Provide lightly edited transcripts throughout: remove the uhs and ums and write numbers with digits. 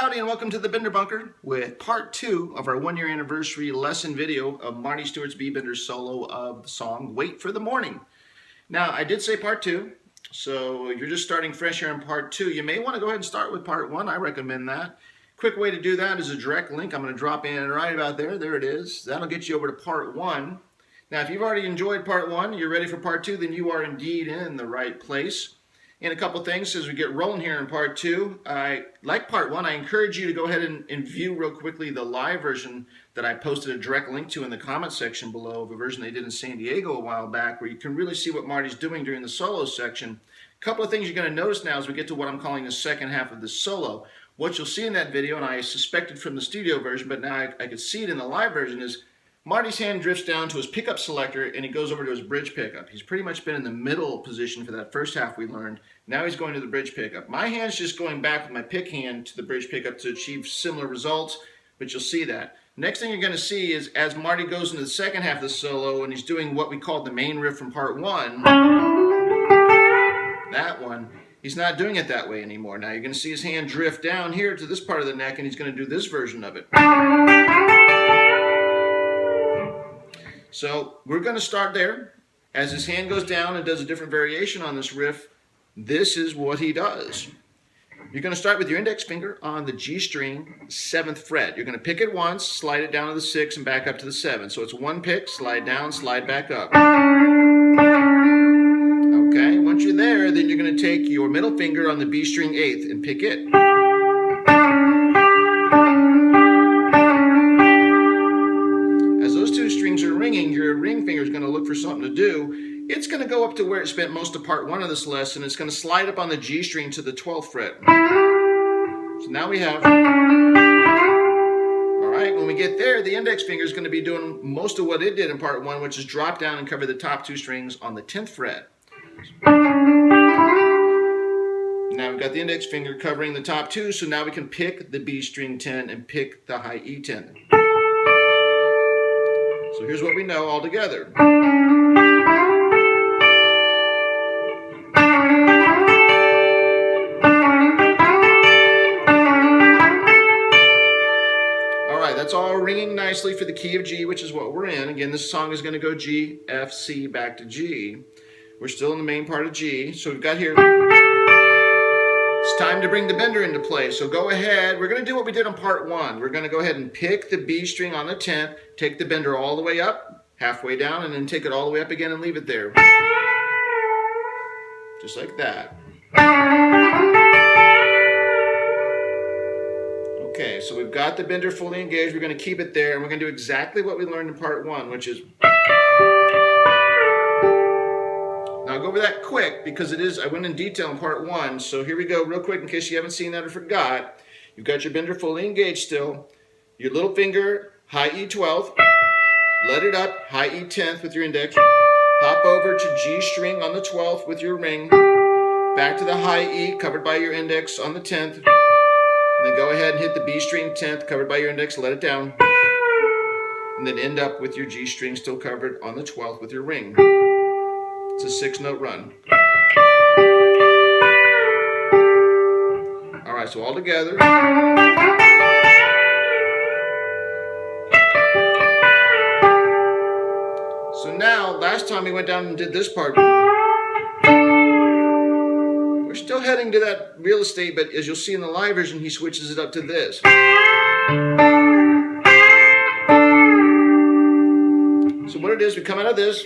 Howdy and welcome to the Bender Bunker with part 2 of our 1-year anniversary lesson video of Marty Stewart's B-Bender solo of the song Wait for the Morning. Now I did say part 2, so if you're just starting fresh here in part 2, you may want to go ahead and start with part 1. I recommend that. Quick way to do that is a direct link I'm going to drop in right about there. There it is. That'll get you over to part 1. Now if you've already enjoyed part 1, you're ready for part 2, then you are indeed in the right place. And a couple things as we get rolling here in part 2. Like part 1, I encourage you to go ahead and view real quickly the live version that I posted a direct link to in the comment section below of a version they did in San Diego a while back, where you can really see what Marty's doing during the solo section. A couple of things you're going to notice now as we get to what I'm calling the second half of the solo. What you'll see in that video, and I suspected from the studio version, but now I could see it in the live version, is Marty's hand drifts down to his pickup selector and he goes over to his bridge pickup. He's pretty much been in the middle position for that first half we learned. Now he's going to the bridge pickup. My hand's just going back with my pick hand to the bridge pickup to achieve similar results, but you'll see that. Next thing you're going to see is as Marty goes into the second half of the solo and he's doing what we call the main riff from part 1, that one, he's not doing it that way anymore. Now you're going to see his hand drift down here to this part of the neck and he's going to do this version of it. So we're going to start there. As his hand goes down and does a different variation on this riff, this is what he does. You're going to start with your index finger on the G string, 7th fret. You're going to pick it once, slide it down to the 6 and back up to the 7. So it's one pick, slide down, slide back up. Okay, once you're there, then you're going to take your middle finger on the B string 8th and pick it. Your ring finger is going to look for something to do. It's going to go up to where it spent most of part 1 of this lesson. It's going to slide up on the G string to the 12th fret. So now we have, alright, when we get there, the index finger is going to be doing most of what it did in part 1, which is drop down and cover the top 2 strings on the 10th fret. Now we've got the index finger covering the top 2, so now we can pick the B string 10 and pick the high E 10. So here's what we know all together. Alright, that's all ringing nicely for the key of G, which is what we're in. Again, this song is going to go G, F, C, back to G. We're still in the main part of G. So we've got here, it's time to bring the bender into play. So go ahead, we're going to do what we did on part 1. We're going to go ahead and pick the B string on the 10th, take the bender all the way up, halfway down, and then take it all the way up again and leave it there. Just like that. Okay, so we've got the bender fully engaged. We're going to keep it there, and we're going to do exactly what we learned in part 1, which is... Now I'll go over that quick because I went in detail in part 1, so here we go real quick in case you haven't seen that or forgot. You've got your bender fully engaged still. Your little finger, high E 12th, let it up, high E 10th with your index, hop over to G string on the 12th with your ring, back to the high E covered by your index on the 10th, and then go ahead and hit the B string 10th covered by your index, let it down, and then end up with your G string still covered on the 12th with your ring. It's a 6-note run. Alright, so all together. So now, last time we went down and did this part, we're still heading to that real estate, but as you'll see in the live version, he switches it up to this. So what it is, we come out of this.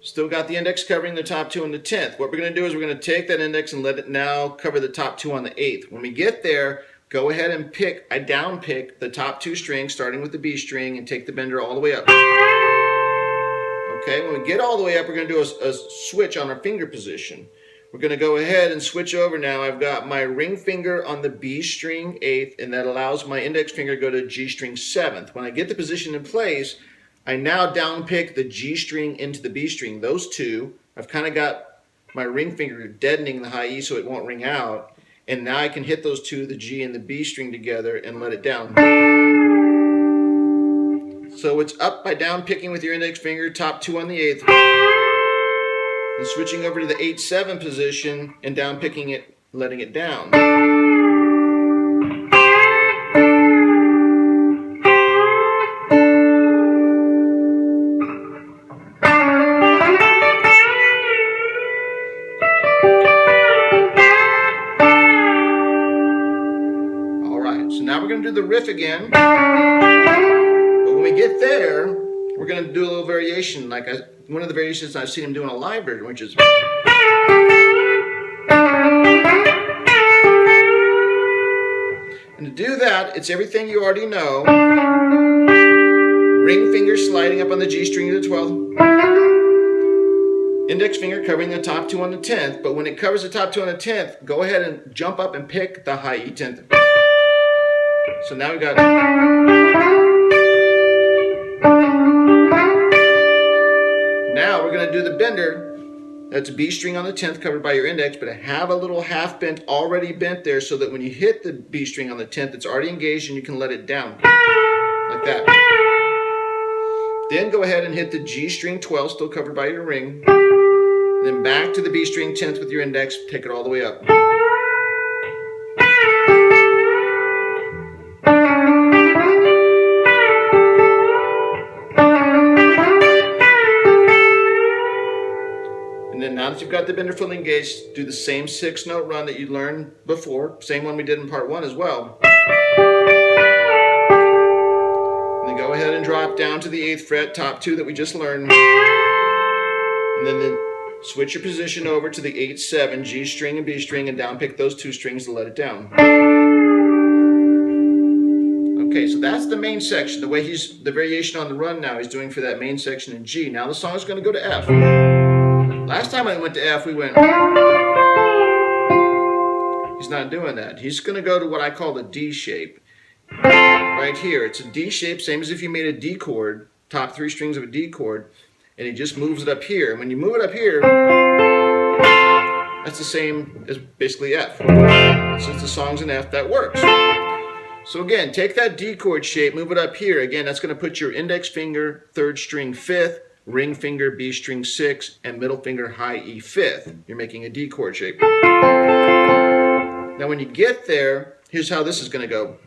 Still got the index covering the top 2 on the 10th. What we're going to do is we're going to take that index and let it now cover the top 2 on the 8th. When we get there, go ahead and down pick the top 2 strings, starting with the B string, and take the bender all the way up. Okay, when we get all the way up, we're going to do a switch on our finger position. We're going to go ahead and switch over now. I've got my ring finger on the B string 8th, and that allows my index finger to go to G string 7th. When I get the position in place, I now down pick the G string into the B string. Those two, I've kind of got my ring finger deadening the high E so it won't ring out. And now I can hit those two, the G and the B string together, and let it down. So it's up by down picking with your index finger, top 2 on the 8th. And switching over to the 8-7 position and down picking it letting it down. Alright, so now we're going to do the riff again. But when we get there, we're going to do a little variation. Like one of the variations I've seen him do in a live version, which is... And to do that, it's everything you already know. Ring finger sliding up on the G string to the 12th. Index finger covering the top 2 on the 10th. But when it covers the top 2 on the 10th, go ahead and jump up and pick the high E 10th. So now we got... Now we're going to do the bender. That's a B string on the 10th covered by your index, but have a little half bent already bent there so that when you hit the B string on the 10th, it's already engaged and you can let it down. Like that. Then go ahead and hit the G string 12, still covered by your ring. Then back to the B string 10th with your index, take it all the way up. And then now that you've got the bender fully engaged, do the same 6-note run that you learned before, same one we did in part 1 as well. And then go ahead and drop down to the 8th fret, top 2 that we just learned. And then switch your position over to the 8-7, G string and B string, and down pick those 2 strings to let it down. Okay, so that's the main section. The way the variation on the run now he's doing for that main section in G. Now the song is going to go to F. Last time I went to F, we went... He's not doing that. He's going to go to what I call the D shape. Right here, it's a D shape, same as if you made a D chord, top 3 strings of a D chord, and he just moves it up here. And when you move it up here, that's the same as basically F. Since the song's in F, that works. So again, take that D chord shape, move it up here. Again, that's going to put your index finger, 3rd string 5th, ring finger, B string 6, and middle finger, high E 5th. You're making a D chord shape. Now when you get there, here's how this is going to go.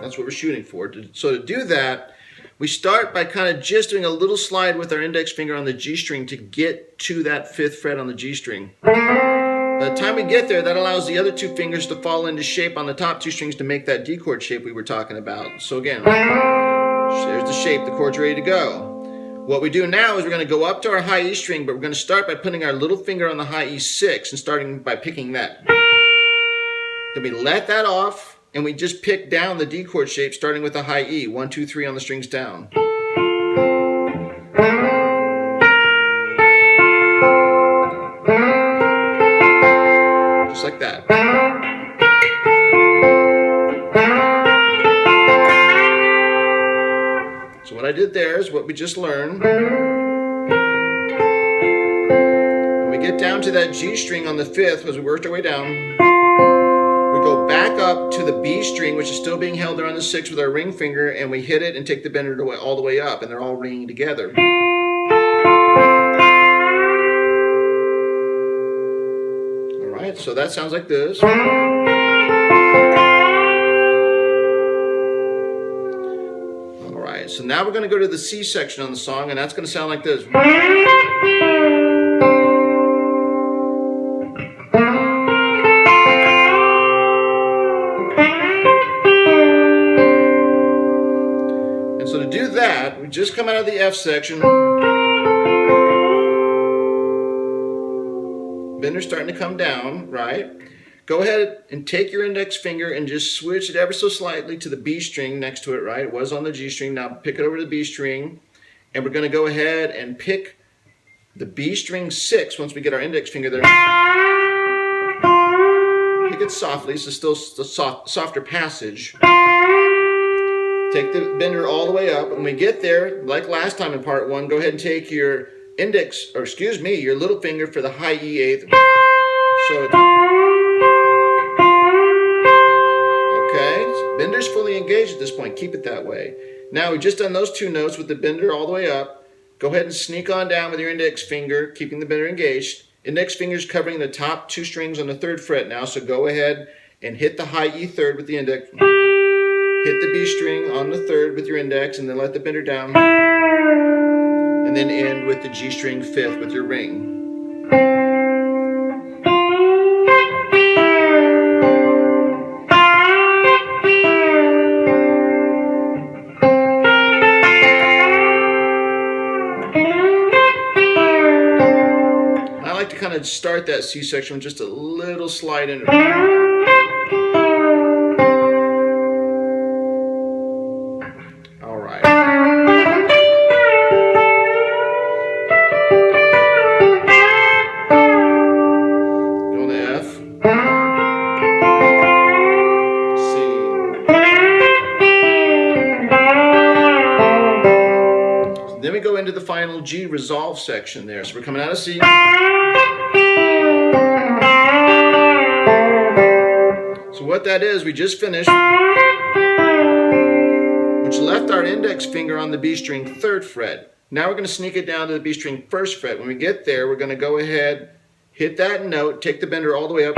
That's what we're shooting for. So to do that, we start by kind of just doing a little slide with our index finger on the G string to get to that 5th fret on the G string. By the time we get there, that allows the other 2 fingers to fall into shape on the top 2 strings to make that D chord shape we were talking about. So again, there's the shape, the chord's ready to go. What we do now is we're going to go up to our high E string, but we're going to start by putting our little finger on the high E6 and starting by picking that. Then we let that off, and we just pick down the D chord shape starting with the high E, 1, 2, 3 on the strings down. Just like that. So what I did there is what we just learned. When we get down to that G string on the 5th, as we worked our way down, we go back up to the B string, which is still being held there on the 6th with our ring finger, and we hit it and take the bender all the way up, and they're all ringing together. Alright, so that sounds like this. So now we're going to go to the C section on the song, and that's going to sound like this. And so to do that, we just come out of the F section. Bender's starting to come down, right? Go ahead and take your index finger and just switch it ever so slightly to the B string next to it, right? It was on the G string. Now pick it over to the B string. And we're going to go ahead and pick the B string 6 once we get our index finger there. Pick it softly, so still a softer passage. Take the bender all the way up. When we get there, like last time in part 1, go ahead and take your your little finger for the high E 8th. So bender's fully engaged at this point. Keep it that way. Now we've just done those 2 notes with the bender all the way up. go ahead and sneak on down with your index finger, keeping the bender engaged. Index finger's covering the top 2 strings on the 3rd fret now, so go ahead and hit the high E 3rd with the index. Hit the B string on the 3rd with your index, and then let the bender down. And then end with the G string 5th with your ring. Kind of start that C section with just a little slide in it. All right. Go to F. C. So then we go into the final G resolve section there. So we're coming out of C. So what that is, we just finished, which left our index finger on the B string 3rd fret. Now we're going to sneak it down to the B string 1st fret. When we get there, we're going to go ahead, hit that note, take the bender all the way up.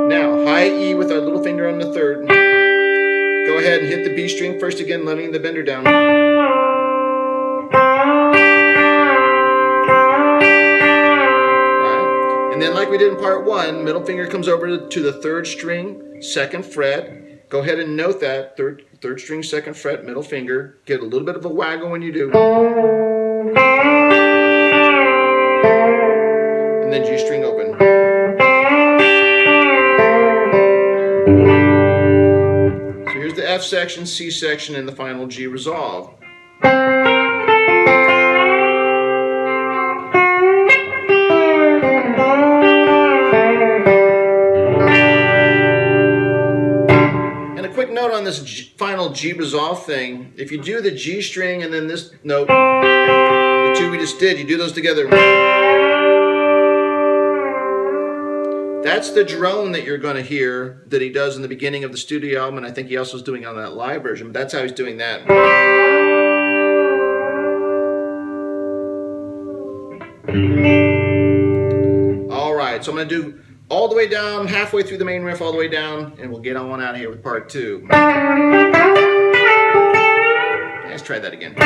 Now, high E with our little finger on the 3rd. Go ahead and hit the B string first again, letting the bender down. And then like we did in part 1, middle finger comes over to the 3rd string, 2nd fret. Go ahead and note that, third string, 2nd fret, middle finger. Get a little bit of a waggle when you do. And then G string open. So here's the F section, C section, and the final G resolve. Note on this final G resolve thing, if you do the G string and then this note, the 2 we just did, you do those together. That's the drone that you're going to hear that he does in the beginning of the studio album, and I think he also is doing it on that live version, but that's how he's doing that. Alright, so I'm going to do all the way down, halfway through the main riff, all the way down, and we'll get on out of here with part 2. Let's try that again.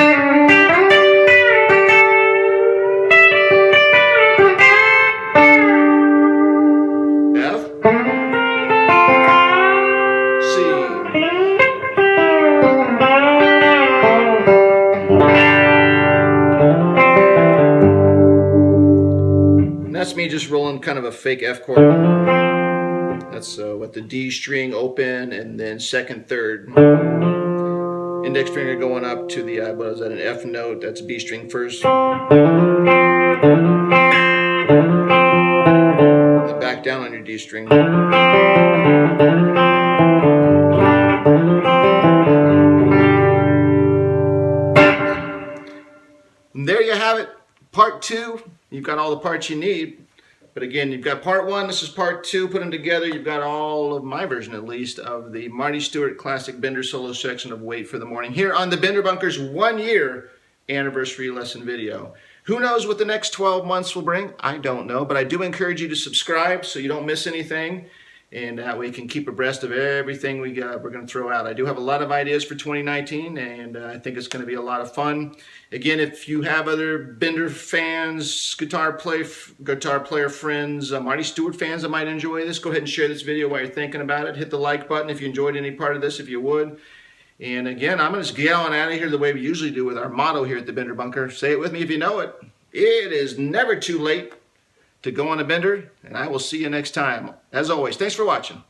F, C, and that's me just rolling kind of a fake F chord. That's with the D string open and then 2nd, 3rd. Index finger going up to the, what is that, an F note, that's B string 1st. Then back down on your D string. And there you have it, part 2. You've got all the parts you need. But again, you've got part 1, this is part 2, put them together. You've got all of my version, at least, of the Marty Stewart classic Bender solo section of Wait for the Morning here on the Bender Bunker's 1-year anniversary lesson video. Who knows what the next 12 months will bring? I don't know, but I do encourage you to subscribe so you don't miss anything. And that way you can keep abreast of everything we're going to throw out. I do have a lot of ideas for 2019, and I think it's going to be a lot of fun. Again, if you have other Bender fans, guitar player friends, Marty Stewart fans that might enjoy this, go ahead and share this video while you're thinking about it. Hit the like button if you enjoyed any part of this, if you would. And again, I'm going to just get on out of here the way we usually do with our motto here at the Bender Bunker. Say it with me if you know it. It is never too late to go on a bender, and I will see you next time. As always, thanks for watching.